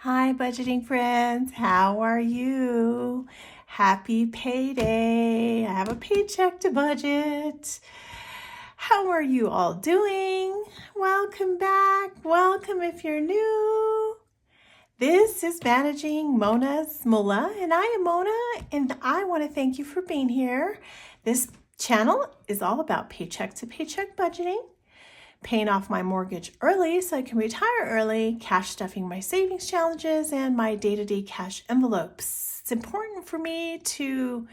Hi, budgeting friends. How are you? Happy payday. I have a paycheck to budget. How are you all doing? Welcome back. Welcome if you're new. This is Managing Mona's Mula, and I am Mona, and I want to thank you for being here. This channel is all about paycheck to paycheck budgeting, paying off my mortgage early so I can retire early, cash stuffing my savings challenges, and my day-to-day cash envelopes. It's important for me to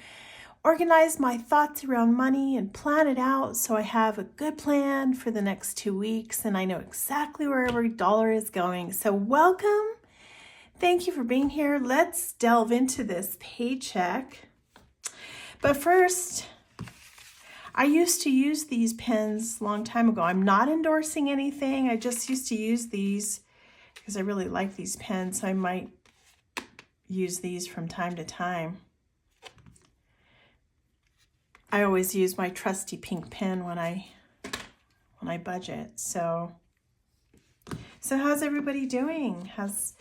organize my thoughts around money and plan it out so I have a good plan for the next 2 weeks and I know exactly where every dollar is going. So welcome. Thank you for being here. Let's delve into this paycheck. But first, I used to use these pens a long time ago. I'm not endorsing anything. I just used to use these because I really like these pens. So I might use these from time to time. I always use my trusty pink pen when I budget. So how's everybody doing? How's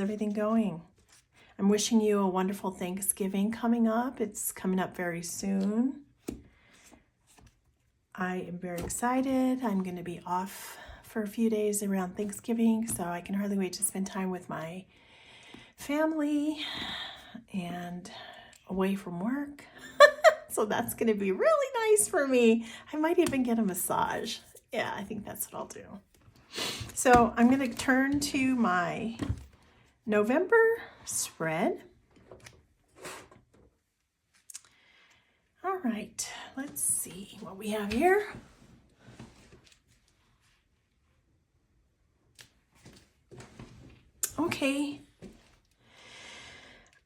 everything going? I'm wishing you a wonderful Thanksgiving coming up. It's coming up very soon. I am very excited. I'm going to be off for a few days around Thanksgiving, so I can hardly wait to spend time with my family and away from work. So that's going to be really nice for me. I might even get a massage. Yeah, I think that's what I'll do. So I'm going to turn to my November spread. All right, let's see what we have here. Okay,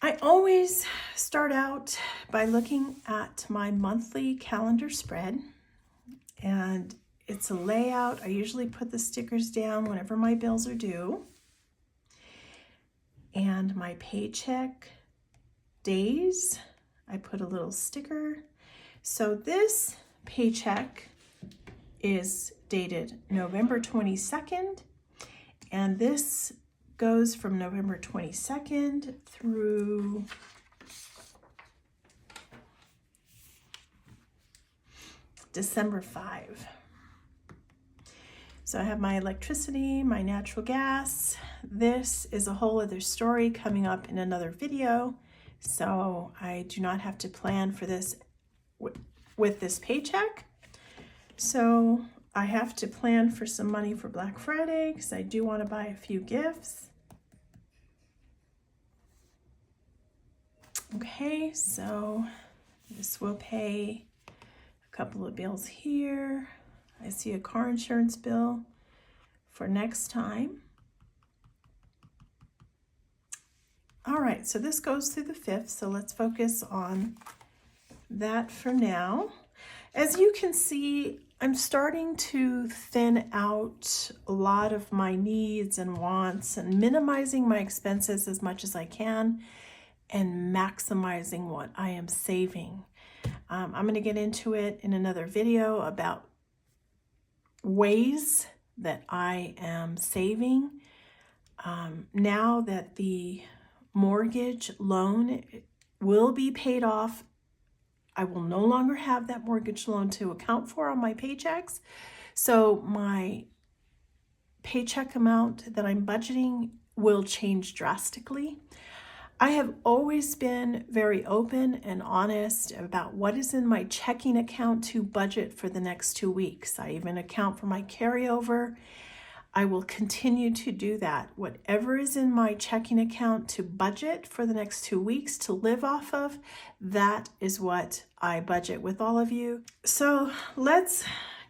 I always start out by looking at my monthly calendar spread, and it's a layout. I usually put the stickers down whenever my bills are due, and my paycheck days, I put a little sticker. So this paycheck is dated November 22nd, and this goes from November 22nd through December 5. So I have my electricity, my natural gas. This is a whole other story coming up in another video. So I do not have to plan for this with this paycheck. So I have to plan for some money for Black Friday because I do want to buy a few gifts. Okay, so this will pay a couple of bills here. I see a car insurance bill for next time. All right, so this goes through the 5th, so let's focus on that for now. As you can see, I'm starting to thin out a lot of my needs and wants and minimizing my expenses as much as I can and maximizing what I am saving. I'm going to get into it in another video about ways that I am saving. Now that the mortgage loan will be paid off, I will no longer have that mortgage loan to account for on my paychecks. So my paycheck amount that I'm budgeting will change drastically. I have always been very open and honest about what is in my checking account to budget for the next 2 weeks. I even account for my carryover. I will continue to do that. Whatever is in my checking account to budget for the next 2 weeks to live off of, that is what I budget with all of you. So let's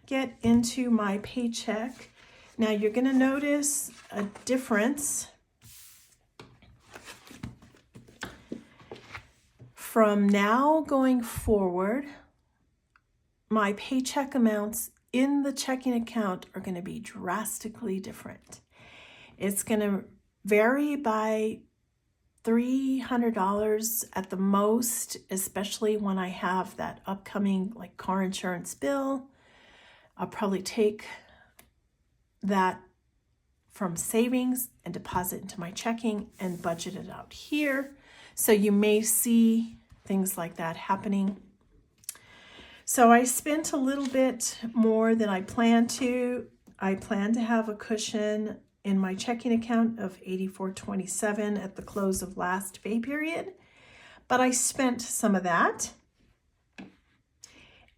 get into my paycheck. Now you're going to notice a difference from now going forward. My paycheck amounts in the checking account are going to be drastically different. It's going to vary by $300 at the most, especially when I have that upcoming like car insurance bill. I'll probably take that from savings and deposit into my checking and budget it out here. So you may see things like that happening. So I spent a little bit more than I planned to. I plan to have a cushion in my checking account of $84.27 at the close of last pay period, but I spent some of that.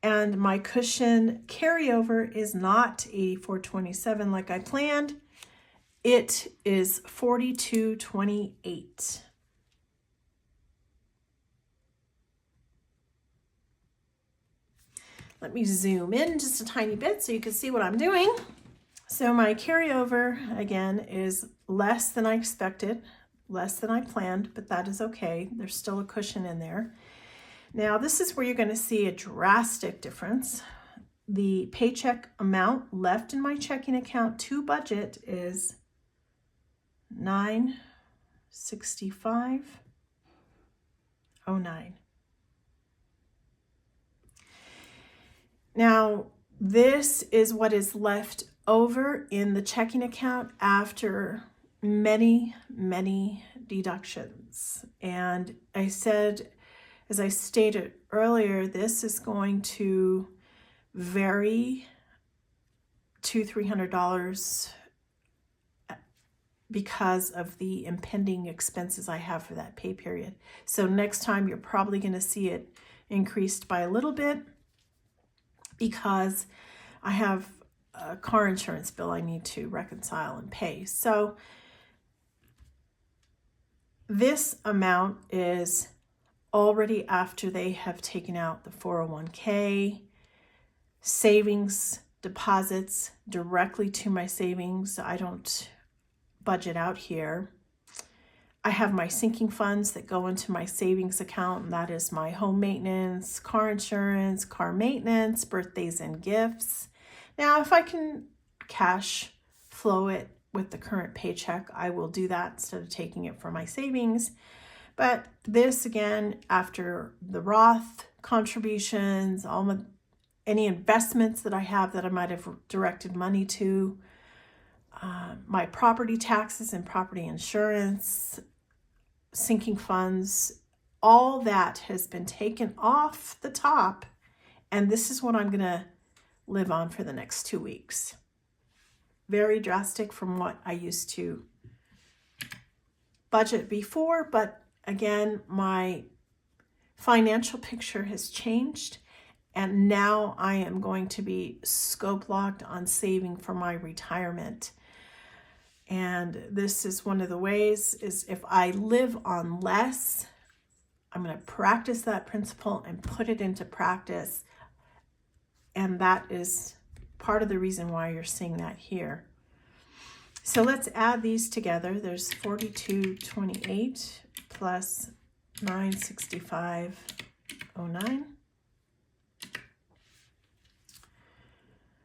And my cushion carryover is not $84.27 like I planned. It is $42.28. Let me zoom in just a tiny bit so you can see what I'm doing. So my carryover, again, is less than I expected, less than I planned, but that is okay. There's still a cushion in there. Now, this is where you're going to see a drastic difference. The paycheck amount left in my checking account to budget is $965.09. Now, this is what is left over in the checking account after many, many deductions. And I said, as I stated earlier, this is going to vary $200-300 because of the impending expenses I have for that pay period. So next time you're probably going to see it increased by a little bit because I have a car insurance bill I need to reconcile and pay. So this amount is already after they have taken out the 401k, savings deposits directly to my savings. I don't budget out here. I have my sinking funds that go into my savings account, and that is my home maintenance, car insurance, car maintenance, birthdays and gifts. Now, if I can cash flow it with the current paycheck, I will do that instead of taking it from my savings. But this, again, after the Roth contributions, any investments that I have that I might have directed money to, my property taxes and property insurance, sinking funds, all that has been taken off the top. And this is what I'm going to live on for the next 2 weeks. Very drastic from what I used to budget before, but again, my financial picture has changed, and now I am going to be scope locked on saving for my retirement. And this is one of the ways, is if I live on less, I'm going to practice that principle and put it into practice. And that is part of the reason why you're seeing that here. So let's add these together. There's $42.28 plus $965.09.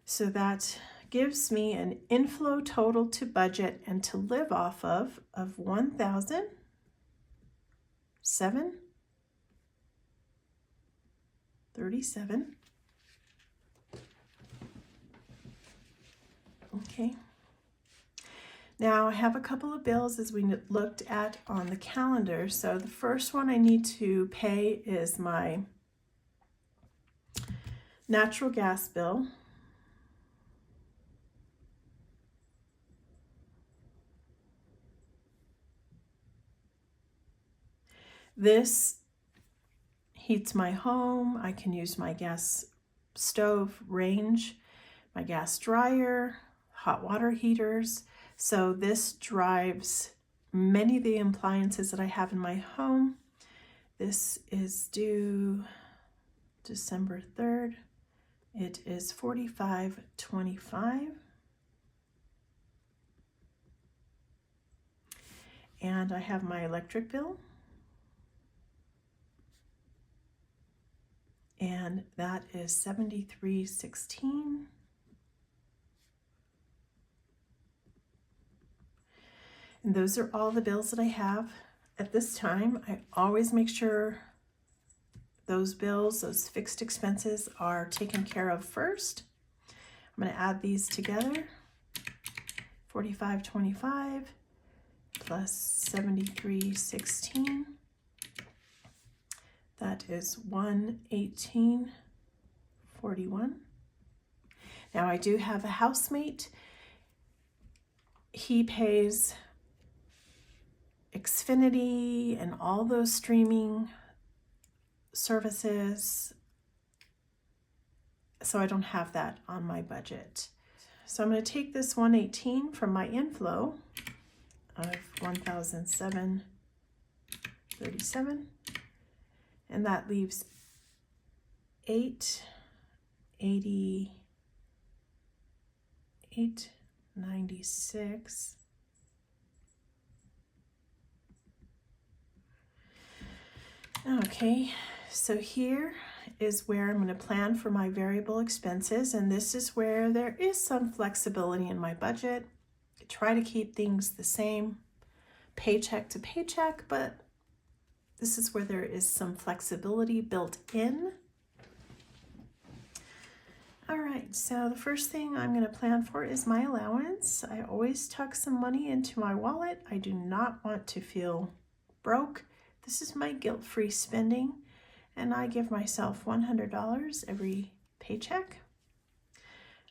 So that gives me an inflow total to budget and to live off of $1,737. Okay. Now I have a couple of bills as we looked at on the calendar. So the first one I need to pay is my natural gas bill. This heats my home. I can use my gas stove range, my gas dryer, hot water heaters. So this drives many of the appliances that I have in my home. This is due December 3rd. It is $45.25. And I have my electric bill. And that is $73.16. And those are all the bills that I have at this time. I always make sure those bills, those fixed expenses, are taken care of first. I'm going to add these together. $45.25 plus $73.16. That is $118.41. Now I do have a housemate. He pays Xfinity and all those streaming services, so I don't have that on my budget. So I'm going to take this 118 from my inflow of 1,737, and that leaves 896. Okay, so here is where I'm going to plan for my variable expenses, and this is where there is some flexibility in my budget. I try to keep things the same paycheck to paycheck, but this is where there is some flexibility built in. All right, so the first thing I'm going to plan for is my allowance. I always tuck some money into my wallet. I do not want to feel broke. This is my guilt-free spending, and I give myself $100 every paycheck.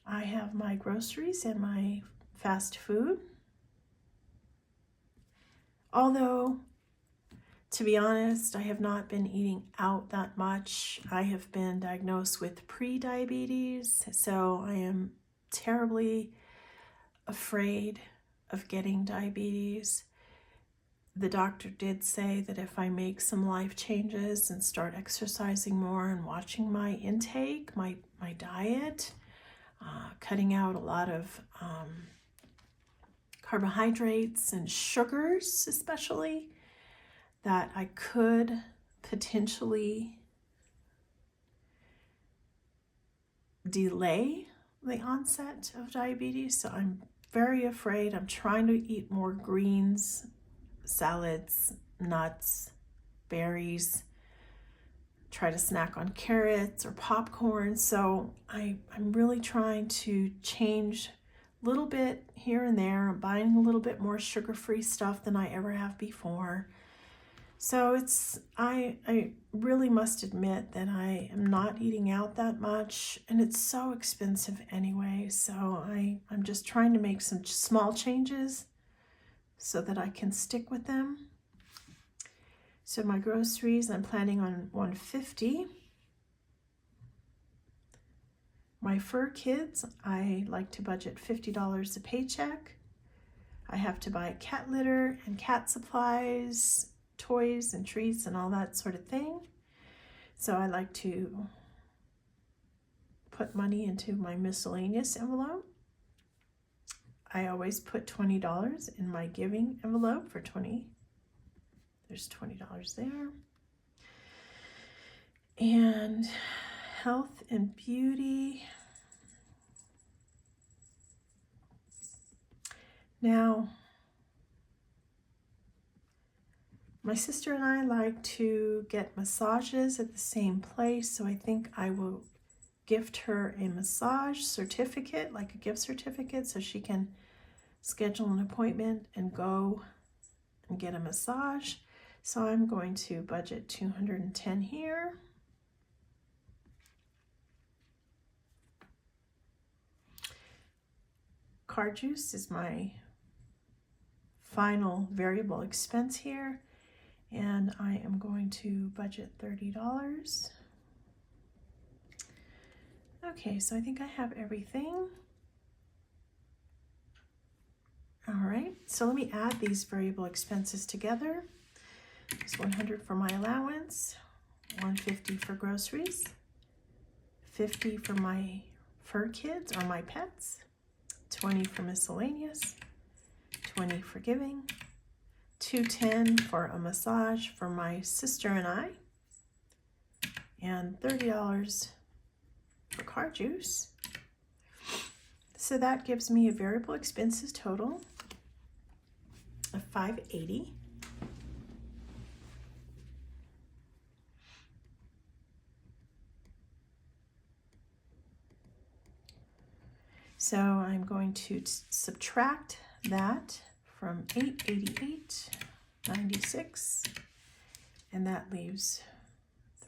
I have my groceries and my fast food. Although, to be honest, I have not been eating out that much. I have been diagnosed with pre-diabetes, so I am terribly afraid of getting diabetes. The doctor did say that if I make some life changes and start exercising more and watching my intake, my diet, cutting out a lot of carbohydrates and sugars especially, that I could potentially delay the onset of diabetes. So I'm very afraid. I'm trying to eat more greens, salads, nuts, berries, try to snack on carrots or popcorn. So I'm really trying to change a little bit here and there. I'm buying a little bit more sugar-free stuff than I ever have before. So I really must admit that I am not eating out that much, and it's so expensive anyway. So I'm just trying to make some small changes so that I can stick with them. So my groceries, I'm planning on $150. My fur kids, I like to budget $50 a paycheck. I have to buy cat litter and cat supplies, toys and treats and all that sort of thing. So I like to put money into my miscellaneous envelope. I always put $20 in my giving envelope for 20. There's $20 there. And health and beauty. Now, my sister and I like to get massages at the same place, so I think I will gift her a massage certificate, like a gift certificate, so she can schedule an appointment and go and get a massage. So I'm going to budget $210 here. Car juice is my final variable expense here, and I am going to budget $30. Okay, so I think I have everything. All right, so let me add these variable expenses together. It's $100 for my allowance, $150 for groceries, $50 for my fur kids or my pets, $20 for miscellaneous, $20 for giving, $210 for a massage for my sister and I, and $30 for car juice. So that gives me a variable expenses total of $580. So I'm going to subtract that from $888.96, and that leaves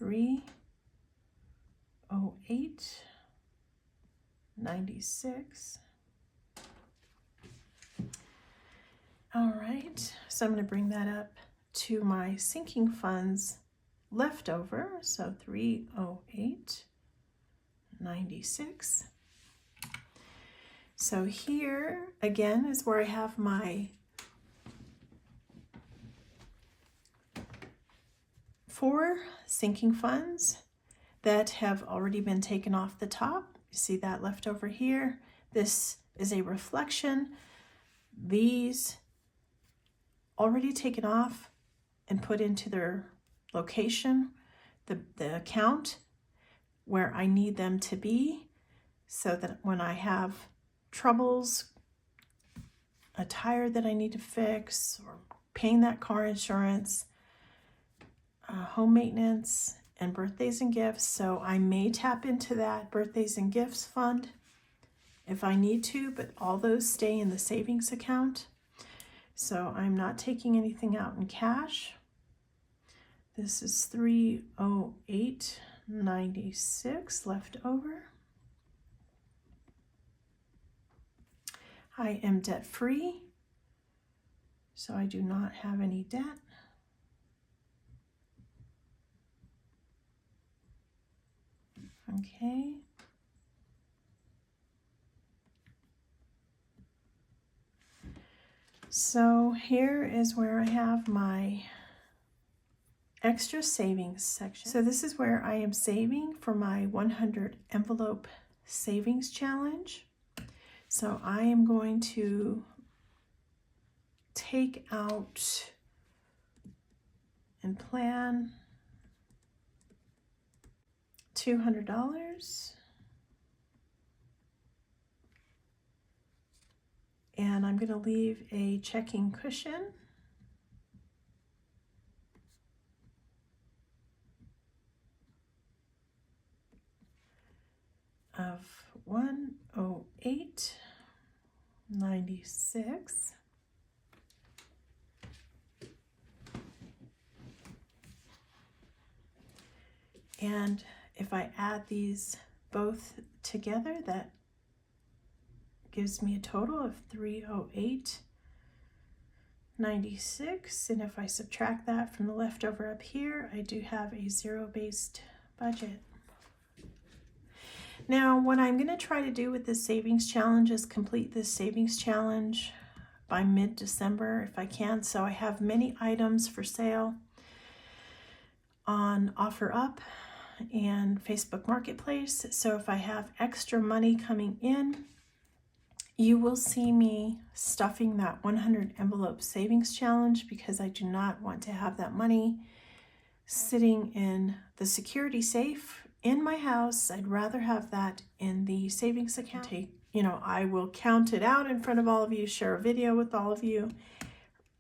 $308.96. All right, so I'm going to bring that up to my sinking funds leftover, so $308.96. So here again is where I have my 4 sinking funds that have already been taken off the top. You see that left over here? This is a reflection. These already taken off and put into their location, the account where I need them to be, so that when I have troubles, a tire that I need to fix, or paying that car insurance, home maintenance, and birthdays and gifts. So I may tap into that birthdays and gifts fund if I need to, but all those stay in the savings account. So I'm not taking anything out in cash. This is $308.96 left over. I am debt free, so I do not have any debt. Okay. So here is where I have my extra savings section. So this is where I am saving for my 100 envelope savings challenge. So I am going to take out and plan $200. And I'm going to leave a checking cushion of $108.96. And if I add these both together, that gives me a total of $308.96. And if I subtract that from the leftover up here, I do have a zero-based budget. Now, what I'm going to try to do with this savings challenge is complete this savings challenge by mid-December if I can. So I have many items for sale on OfferUp and Facebook Marketplace. So if I have extra money coming in, you will see me stuffing that 100 envelope savings challenge, because I do not want to have that money sitting in the security safe in my house. I'd rather have that in the savings account. I will count it out in front of all of you, share a video with all of you,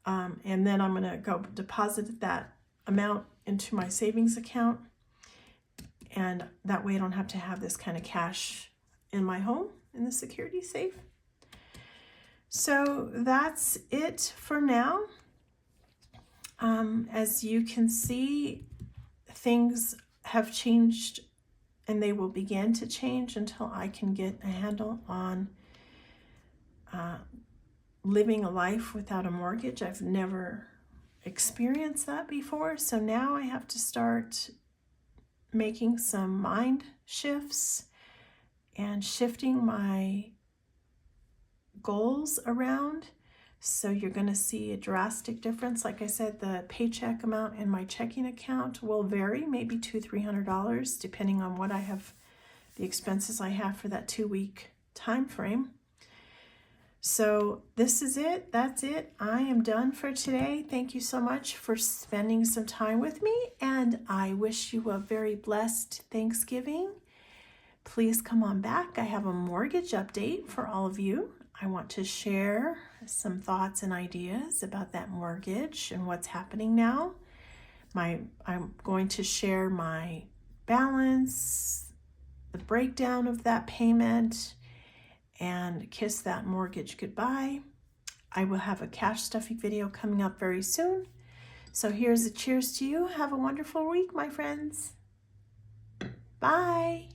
and then I'm going to go deposit that amount into my savings account. And that way I don't have to have this kind of cash in my home in the security safe. So that's it for now. As you can see, things have changed, and they will begin to change until I can get a handle on living a life without a mortgage. I've never experienced that before, so now I have to start making some mind shifts and shifting my goals around. So you're going to see a drastic difference. Like I said, the paycheck amount in my checking account will vary, maybe $200-300, depending on what I have, the expenses I have for that 2-week time frame. So this is it. That's it. I am done for today. Thank you so much for spending some time with me, and I wish you a very blessed Thanksgiving. Please come on back. I have a mortgage update for all of you. I want to share some thoughts and ideas about that mortgage and what's happening now. I'm going to share my balance, the breakdown of that payment, and kiss that mortgage goodbye. I will have a cash stuffing video coming up very soon. So here's a cheers to you. Have a wonderful week, my friends. Bye.